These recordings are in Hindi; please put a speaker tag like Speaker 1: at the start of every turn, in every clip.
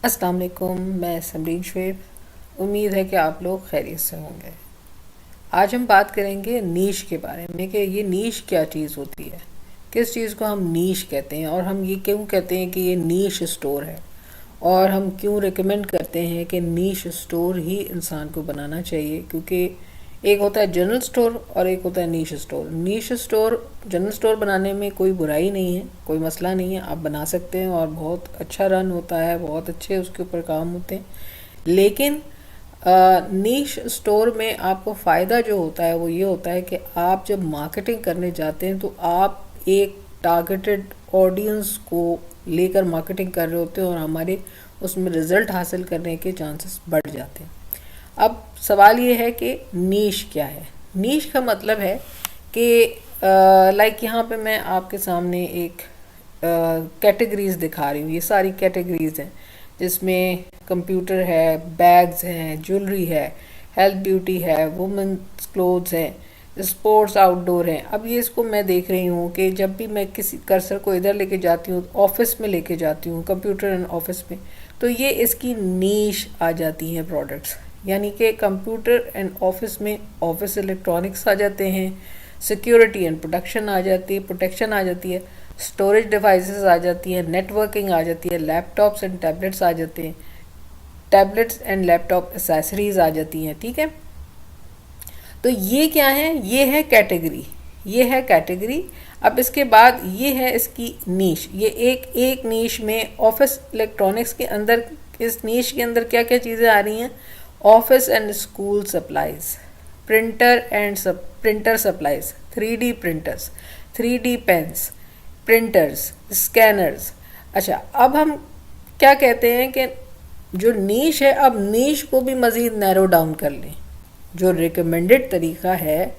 Speaker 1: अस्सलाम वालेकुम। मैं समरीन शुएब। उम्मीद है कि आप लोग खैरियत से होंगे। आज हम बात करेंगे नीश के बारे में कि ये नीश क्या चीज़ होती है, किस चीज़ को हम नीश कहते हैं और हम ये क्यों कहते हैं कि ये नीश स्टोर है, और हम क्यों रिकमेंड करते हैं कि नीश स्टोर ही इंसान को बनाना चाहिए। क्योंकि एक होता है जनरल स्टोर और एक होता है नीश स्टोर। नीश स्टोर, जनरल स्टोर बनाने में कोई बुराई नहीं है, कोई मसला नहीं है, आप बना सकते हैं और बहुत अच्छा रन होता है, बहुत अच्छे उसके ऊपर काम होते हैं। लेकिन नीश स्टोर में आपको फ़ायदा जो होता है वो ये होता है कि आप जब मार्केटिंग करने जाते हैं तो आप एक टारगेटेड ऑडियंस को लेकर मार्केटिंग कर रहे होते हैं और हमारे उसमें रिज़ल्ट हासिल करने के चांसेस बढ़ जाते हैं। अब सवाल ये है कि नीश क्या है। नीश का मतलब है कि लाइक यहाँ पे मैं आपके सामने एक कैटेगरीज दिखा रही हूँ। ये सारी कैटेगरीज हैं जिसमें कंप्यूटर है, बैग्स हैं, ज्वेलरी है, हेल्थ ब्यूटी है, वुमेन्स क्लोथ्स हैं, स्पोर्ट्स आउटडोर हैं। अब ये इसको मैं देख रही हूँ कि जब भी मैं किसी कर्सर को इधर लेके जाती हूँ, ऑफिस में लेके जाती हूँ, कंप्यूटर एंड ऑफिस में, तो ये इसकी नीश आ जाती हैं प्रोडक्ट्स। यानी कि कंप्यूटर एंड ऑफिस में ऑफिस इलेक्ट्रॉनिक्स आ जाते हैं, सिक्योरिटी एंड प्रोटेक्शन आ जाती है, स्टोरेज डिवाइसेस आ जाती है, नेटवर्किंग आ जाती है, लैपटॉप्स एंड टैबलेट्स आ जाते हैं, टैबलेट्स एंड लैपटॉप एसेसरीज आ जाती हैं। ठीक है, तो ये क्या है? ये है कैटेगरी। अब इसके बाद ये है इसकी नीश। ये एक नीश में ऑफिस इलेक्ट्रॉनिक्स के अंदर, इस नीश के अंदर क्या क्या चीज़ें आ रही हैं? Office and school supplies, printer supplies, 3D printers, 3D pens, printers, scanners. अच्छा, अब हम क्या कहते हैं कि जो नीश है, अब नीश को भी मज़ीद नैरो डाउन कर लें। जो रिकमेंडेड तरीका है,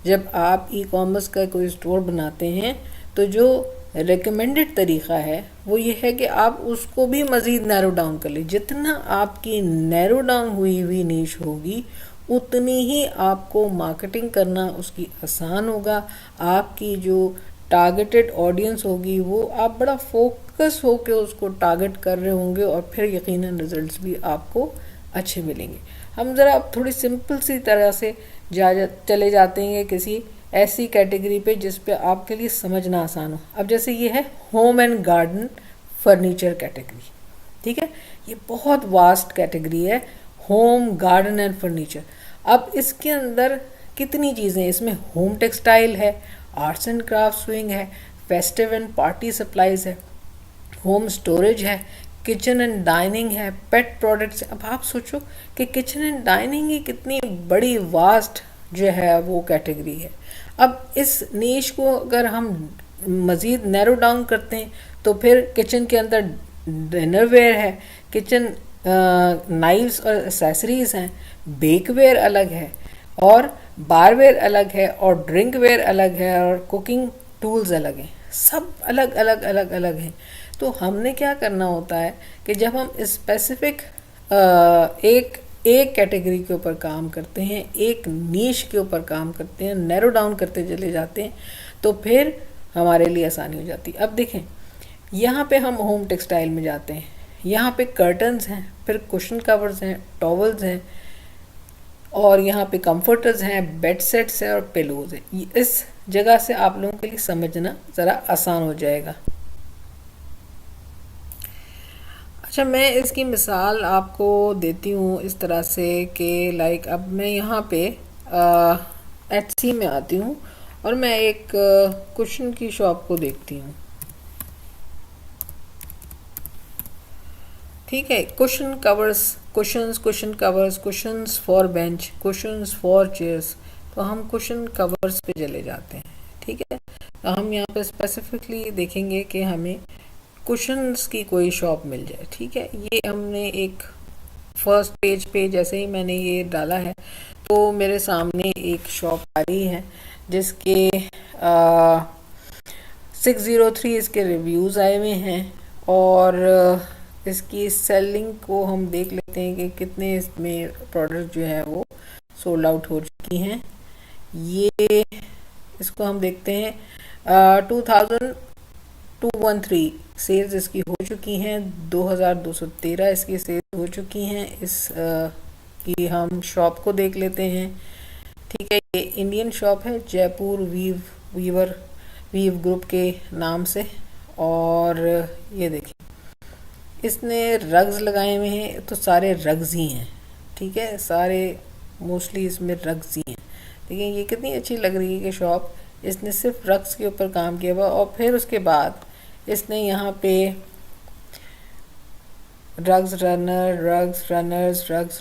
Speaker 1: जब आप ई कॉमर्स का कोई स्टोर बनाते हैं तो जो रिकमेंडेड तरीका है वो ये है कि आप उसको भी मज़ीद नैरो डाउन कर लें। जितना आपकी नैरो डाउन हुई हुई नीश होगी उतनी ही आपको मार्केटिंग करना उसकी आसान होगा। आपकी जो टारगेटेड ऑडियंस होगी वो आप बड़ा फोकस होकर उसको टारगेट कर रहे होंगे और फिर यकीनन रिजल्ट्स भी आपको अच्छे मिलेंगे। हम ज़रा अब थोड़ी सिंपल सी तरह से चले जाते हैं किसी ऐसी कैटेगरी पे जिस पे आपके लिए समझना आसान हो। अब जैसे ये है home and garden furniture category. ठीक है, ये बहुत वास्ट कैटेगरी है, होम गार्डन एंड फर्नीचर। अब इसके अंदर कितनी चीज़ें, इसमें होम टेक्सटाइल है, आर्ट्स एंड क्राफ्ट विंग है, फेस्टिव एंड पार्टी सप्लाईज है, होम स्टोरेज है, किचन एंड डाइनिंग है, पेट प्रोडक्ट्स। अब आप सोचो कि किचन एंड डाइनिंग ही कितनी बड़ी वास्ट जो है वो कैटेगरी है। अब इस नीश को अगर हम मज़ीद नैरो डाउन करते हैं तो फिर किचन के अंदर डिनर वेयर है, किचन नाइव्स और एसेसरीज हैं, बेकवेयर अलग है और बारवेयर अलग है और ड्रिंक वेयर अलग है और कुकिंग टूल्स अलग हैं। सब अलग अलग अलग अलग हैं। तो हमने क्या करना होता है कि जब हम स्पेसिफिक एक एक कैटेगरी के ऊपर काम करते हैं, एक नीश के ऊपर काम करते हैं, नैरो डाउन करते चले जाते हैं, तो फिर हमारे लिए आसानी हो जाती है। अब देखें, यहाँ पे हम होम टेक्सटाइल में जाते हैं, यहाँ पे कर्टन्स हैं, फिर कुशन कवर्स हैं, टॉवल्स हैं और यहाँ पे कंफर्टर्स हैं, बेड सेट्स हैं और पिलोज हैं। इस जगह से आप लोगों के लिए समझना ज़रा आसान हो जाएगा। अच्छा, मैं इसकी मिसाल आपको देती हूँ इस तरह से कि लाइक अब मैं यहाँ पे एटसी में आती हूँ और मैं एक कुशन की शॉप को देखती हूँ। ठीक है, cushion covers, cushion covers, cushions for bench, cushions for chairs. तो हम कुशन कवर्स पे चले जाते हैं। ठीक है, तो हम यहाँ पे स्पेसिफिकली देखेंगे कि हमें कुशंस की कोई शॉप मिल जाए। ठीक है, ये हमने एक फर्स्ट पेज पे जैसे ही मैंने ये डाला है तो मेरे सामने एक शॉप आ रही है जिसके 603 इसके रिव्यूज़ आए हुए हैं और इसकी सेलिंग को हम देख लेते हैं कि कितने इसमें प्रोडक्ट जो है वो सोल्ड आउट हो चुकी हैं। ये इसको हम देखते हैं 2000 213 सेल्स इसकी हो चुकी हैं, 2213 इसकी सेल्स हो चुकी हैं। इस की हम शॉप को देख लेते हैं। ठीक है, ये इंडियन शॉप है, जयपुर वीव ग्रुप के नाम से। और ये देखिए, इसने रग्स लगाए हुए हैं, तो सारे रग्स ही हैं। ठीक है, सारे मोस्टली इसमें रग्स ही हैं। देखिए ये कितनी अच्छी लग रही है कि शॉप, इसने सिर्फ रग्स के ऊपर काम किया हुआ। और फिर उसके बाद इसने यहाँ पे रग्स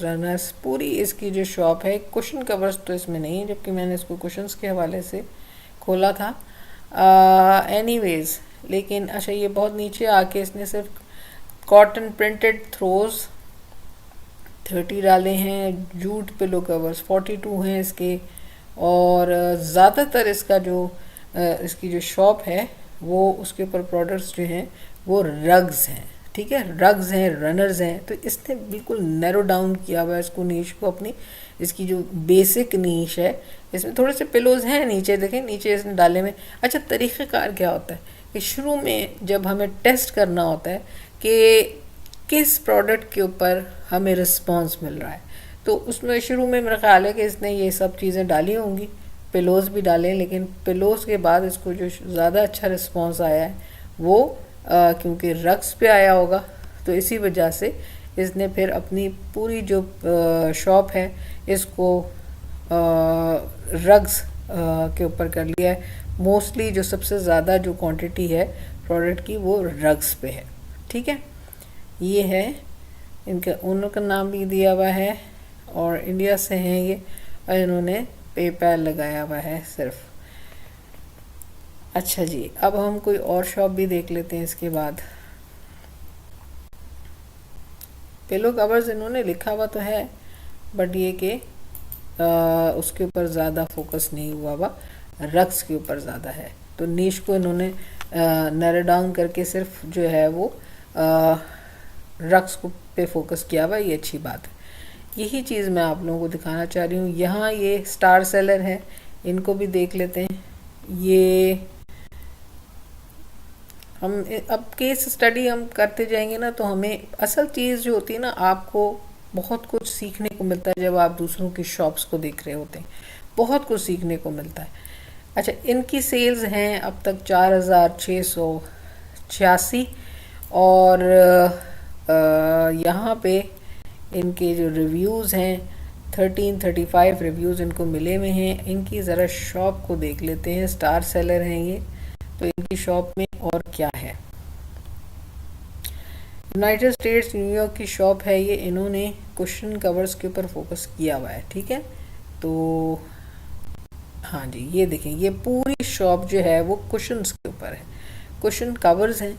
Speaker 1: रनर्स पूरी इसकी जो शॉप है। कुशन कवर्स तो इसमें नहीं है, जबकि मैंने इसको कुशन्स के हवाले से खोला था। एनीवेज, लेकिन अच्छा ये बहुत नीचे आके इसने सिर्फ कॉटन प्रिंटेड थ्रोज 30 डाले हैं, जूट पिलो कवर्स 42 हैं इसके। और ज़्यादातर इसका जो इसकी जो शॉप है वो उसके ऊपर प्रोडक्ट्स जो हैं वो रग्स हैं। ठीक है, रग्स हैं, रनर्स हैं। तो इसने बिल्कुल नैरो डाउन किया हुआ है इसको, नीश को अपनी। इसकी जो बेसिक नीश है, इसमें थोड़े से पिलोज हैं नीचे, देखें नीचे इसने डाले में। अच्छा, तरीक़ाकार क्या होता है कि शुरू में जब हमें टेस्ट करना होता है कि किस प्रोडक्ट के ऊपर हमें रिस्पांस मिल रहा है, तो उसमें शुरू में मेरा ख्याल है कि इसने ये सब चीज़ें डाली होंगी, पिलोज भी डाले। लेकिन पिलोज के बाद इसको जो ज़्यादा अच्छा रिस्पांस आया है वो क्योंकि रग्स पे आया होगा, तो इसी वजह से इसने फिर अपनी पूरी जो शॉप है इसको रग्स के ऊपर कर लिया है। मोस्टली जो सबसे ज़्यादा जो क्वांटिटी है प्रोडक्ट की वो रग्स पे है। ठीक है, ये है, इनका ओनर का नाम भी दिया हुआ है और इंडिया से हैं ये, और इन्होंने पेपैल लगाया हुआ है सिर्फ। अच्छा जी, अब हम कोई और शॉप भी देख लेते हैं इसके बाद। पिलो कवर्स इन्होंने लिखा हुआ तो है, बट ये कि उसके ऊपर ज़्यादा फोकस नहीं हुआ हुआ, रग्स के ऊपर ज़्यादा है। तो नीश को इन्होंने नैरो डाउन करके सिर्फ जो है वो रग्स को पे फोकस किया हुआ, ये अच्छी बात है। यही चीज़ मैं आप लोगों को दिखाना चाह रही हूँ। यहाँ ये स्टार सेलर है, इनको भी देख लेते हैं। ये हम अब केस स्टडी हम करते जाएंगे ना, तो हमें असल चीज़ जो होती है ना, आपको बहुत कुछ सीखने को मिलता है। जब आप दूसरों की शॉप्स को देख रहे होते हैं, बहुत कुछ सीखने को मिलता है। अच्छा, इनकी सेल्स हैं अब तक 4686, और यहाँ पे इनके जो रिव्यूज़ हैं 1335 रिव्यूज़ इनको मिले हुए हैं। इनकी ज़रा शॉप को देख लेते हैं, स्टार सेलर हैं ये। तो इनकी शॉप में और क्या है, यूनाइटेड स्टेट्स न्यूयॉर्क की शॉप है ये। इन्होंने कुशन कवर्स के ऊपर फोकस किया हुआ है। ठीक है, तो हाँ जी, ये देखें, ये पूरी शॉप जो है वो कुशन्स के ऊपर है, कुशन कवर्स हैं।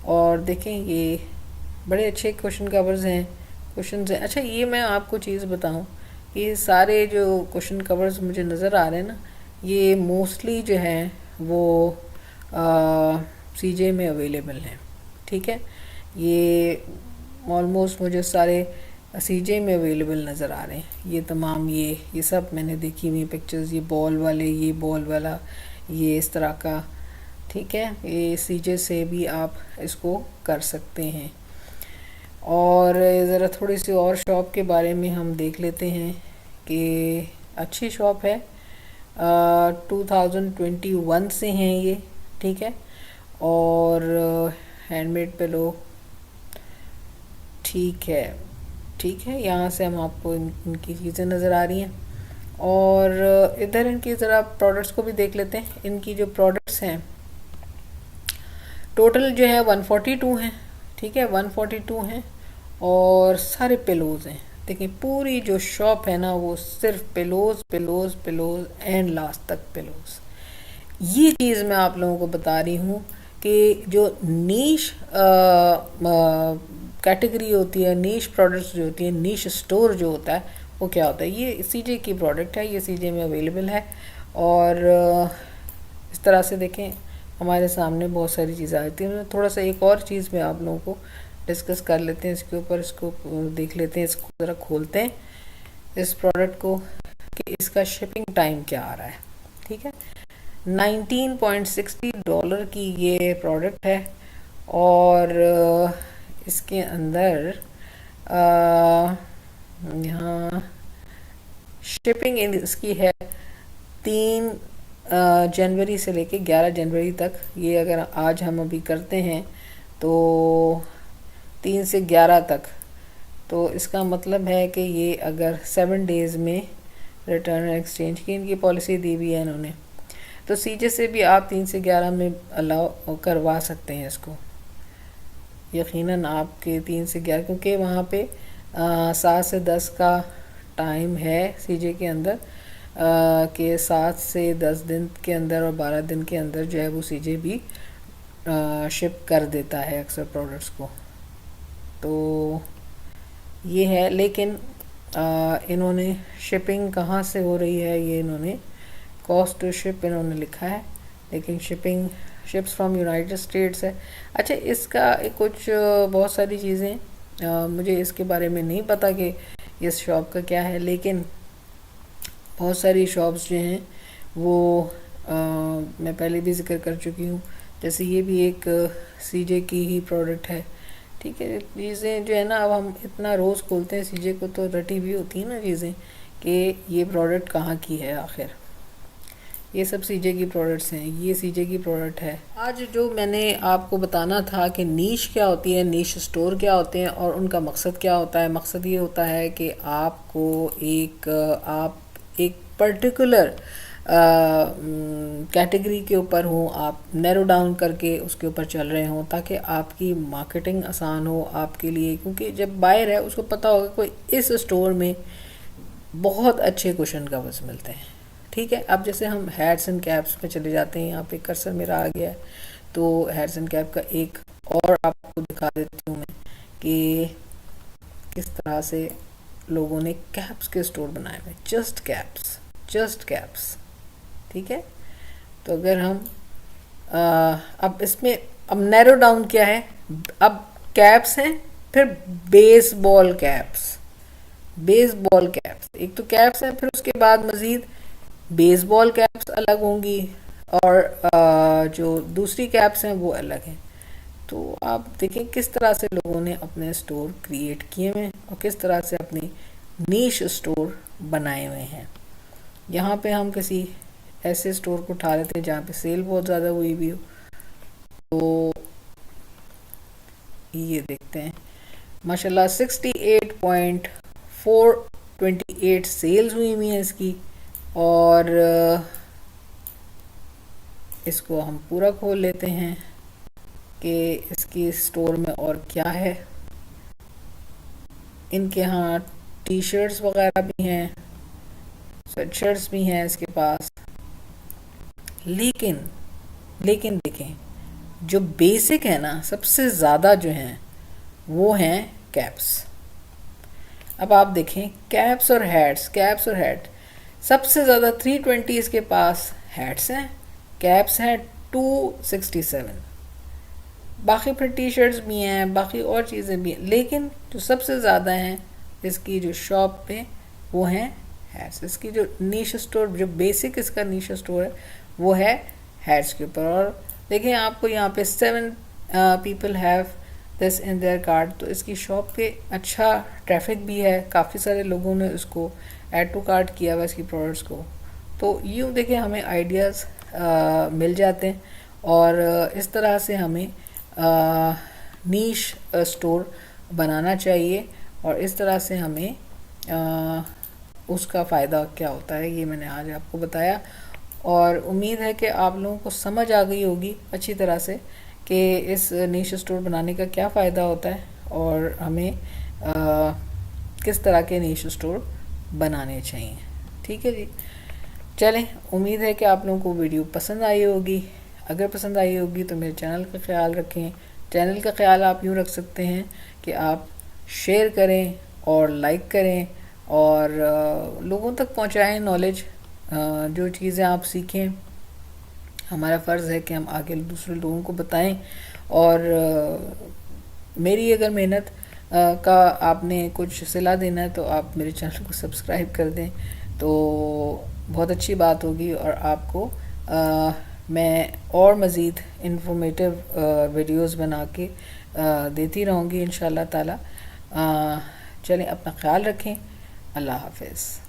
Speaker 1: और देखें ये बड़े अच्छे कुशन कवर्स हैं, कुशन्स हैं। अच्छा, ये मैं आपको चीज़ बताऊं, ये सारे जो कुशन कवर्स मुझे नज़र आ रहे हैं ना, ये मोस्टली जो हैं वो सीजे में अवेलेबल हैं। ठीक है, ये ऑलमोस्ट मुझे सारे सीजे में अवेलेबल नज़र आ रहे हैं। ये तमाम ये सब मैंने देखी हुई पिक्चर्स, ये बॉल वाले, ये बॉल वाला, ये इस तरह का। ठीक है, ये सीजे से भी आप इसको कर सकते हैं। और ज़रा थोड़ी सी और शॉप के बारे में हम देख लेते हैं कि अच्छी शॉप है, 2021 से हैं ये। ठीक है, और हैंडमेड पिलो, ठीक है, यहाँ से हम आपको इनकी चीज़ें नज़र आ रही हैं। और इधर इनकी ज़रा प्रोडक्ट्स को भी देख लेते हैं। इनकी जो प्रोडक्ट्स हैं टोटल जो है 142 हैं। ठीक है, 142 हैं और सारे पिलोज़ हैं। देखिए पूरी जो शॉप है ना वो सिर्फ पिलोज़ एंड लास्ट तक पिलोज़। ये चीज़ मैं आप लोगों को बता रही हूँ कि जो नीश कैटेगरी होती है, नीश प्रोडक्ट्स जो होती हैं, नीश स्टोर जो होता है वो क्या होता है, ये सीजे की प्रोडक्ट है, ये सीजे में अवेलेबल है। और इस तरह से देखें हमारे सामने बहुत सारी चीज़ें आती हैं। थोड़ा सा एक और चीज़ में आप लोगों को डिस्कस कर लेते हैं इसके ऊपर, इसको देख लेते हैं, इसको ज़रा खोलते हैं इस प्रोडक्ट को कि इसका शिपिंग टाइम क्या आ रहा है। ठीक है, $19.60 की ये प्रोडक्ट है। और इसके अंदर यहाँ शिपिंग इसकी है 3 जनवरी से लेके 11 जनवरी तक। ये अगर आज हम अभी करते हैं तो 3 से 11 तक, तो इसका मतलब है कि ये अगर 7 डेज़ में रिटर्न एक्सचेंज की इनकी पॉलिसी दी हुई है इन्होंने, तो सीजे से भी आप 3 से 11 में अलाउ करवा सकते हैं इसको। यकीनन आपके 3 से 11, क्योंकि वहाँ पे 7 से 10 का टाइम है सीजे के अंदर, कि 7 से 10 दिन के अंदर और 12 दिन के अंदर जो है वो सीजे भी शिप कर देता है अक्सर प्रोडक्ट्स को। तो ये है, लेकिन इन्होंने शिपिंग कहाँ से हो रही है, ये इन्होंने कॉस्ट टू शिप इन्होंने लिखा है, लेकिन shipping ships from United states है। अच्छा, इसका कुछ बहुत सारी चीज़ें मुझे इसके बारे में नहीं पता कि इस शॉप का क्या है, लेकिन बहुत सारी शॉप्स जो हैं वो मैं पहले भी जिक्र कर चुकी हूँ। जैसे ये भी एक सीजे की ही प्रोडक्ट है, ठीक है। चीज़ें जो है ना, अब हम इतना रोज़ खोलते हैं सीजे को तो रटी भी होती हैं ना चीज़ें कि ये प्रोडक्ट कहाँ की है आखिर। ये सब सीजे की प्रोडक्ट्स हैं, ये सीजे की प्रोडक्ट है। आज जो मैंने आपको बताना था कि नीश क्या होती है, नीश स्टोर क्या होते हैं और उनका मकसद क्या होता है। मकसद ये होता है कि आपको आप एक पर्टिकुलर कैटेगरी के ऊपर हो, आप नैरो डाउन करके उसके ऊपर चल रहे हों, ताकि आपकी मार्केटिंग आसान हो आपके लिए। क्योंकि जब बायर है उसको पता होगा कोई इस स्टोर में बहुत अच्छे कुशन कवर्स मिलते हैं, ठीक है। अब जैसे हम हैट्स एंड कैप्स पे चले जाते हैं, यहाँ पे कर्सर मेरा आ गया है, तो हैट्स एंड कैप का एक और आपको दिखा देती हूँ मैं कि किस तरह से लोगों ने कैप्स के स्टोर बनाए हुए, जस्ट कैप्स, ठीक है। तो अगर हम अब इसमें अब नैरो डाउन क्या है, अब कैप्स हैं, फिर बेसबॉल कैप्स, एक तो कैप्स हैं, फिर उसके बाद मज़ीद बेसबॉल कैप्स अलग होंगी और जो दूसरी कैप्स हैं वो अलग हैं। तो आप देखें किस तरह से लोगों ने अपने स्टोर क्रिएट किए हुए हैं और किस तरह से अपने नीश स्टोर बनाए हुए हैं। यहाँ पे हम किसी ऐसे स्टोर को उठा लेते हैं जहाँ पे सेल बहुत ज़्यादा हुई भी हो, तो ये देखते हैं माशाल्लाह 68.428 सेल्स हुई हुई हैं इसकी। और इसको हम पूरा खोल लेते हैं कि इसकी स्टोर में और क्या है। इनके यहाँ टी शर्ट्स वगैरह भी हैं, स्वेट शर्ट्स भी हैं इसके पास, लेकिन देखें जो बेसिक है ना, सबसे ज़्यादा जो हैं वो हैं कैप्स। अब आप देखें कैप्स और हैट सबसे ज़्यादा 320 इसके पास हैट्स हैं, कैप्स हैं 267, बाकी फिर टी शर्ट्स भी हैं, बाकी और चीज़ें भी हैं, लेकिन जो सबसे ज़्यादा हैं इसकी जो शॉप पे वो हैं हैट्स। इसकी जो नीश स्टोर, जो बेसिक इसका नीश स्टोर है वो है हैट्स के ऊपर। और देखें आपको यहाँ पे 7 people have this in their card, तो इसकी शॉप पे अच्छा ट्रैफिक भी है, काफ़ी सारे लोगों ने इसको ऐड टू कार्ट किया हुआ इसकी प्रोडक्ट्स को। तो यूँ देखें हमें आइडियाज़ मिल जाते हैं और इस तरह से हमें नीश स्टोर बनाना चाहिए और इस तरह से हमें उसका फ़ायदा क्या होता है ये मैंने आज आपको बताया। और उम्मीद है कि आप लोगों को समझ आ गई होगी अच्छी तरह से कि इस नीश स्टोर बनाने का क्या फ़ायदा होता है और हमें किस तरह के नीश स्टोर बनाने चाहिए, ठीक है जी। चलें, उम्मीद है कि आप लोगों को वीडियो पसंद आई होगी। अगर पसंद आई होगी तो मेरे चैनल का ख्याल रखें। चैनल का ख्याल आप यूँ रख सकते हैं कि आप शेयर करें और लाइक करें और लोगों तक पहुंचाएं नॉलेज। जो चीज़ें आप सीखें हमारा फ़र्ज़ है कि हम आगे दूसरे लोगों को बताएं। और मेरी अगर मेहनत का आपने कुछ सिला देना है तो आप मेरे चैनल को सब्सक्राइब कर दें तो बहुत अच्छी बात होगी और आपको मैं और मज़ीद इन्फॉर्मेटिव वीडियोस बना के देती रहूँगी इंशाल्लाह ताला। चलें, अपना ख्याल रखें। अल्लाह हाफ़िज़।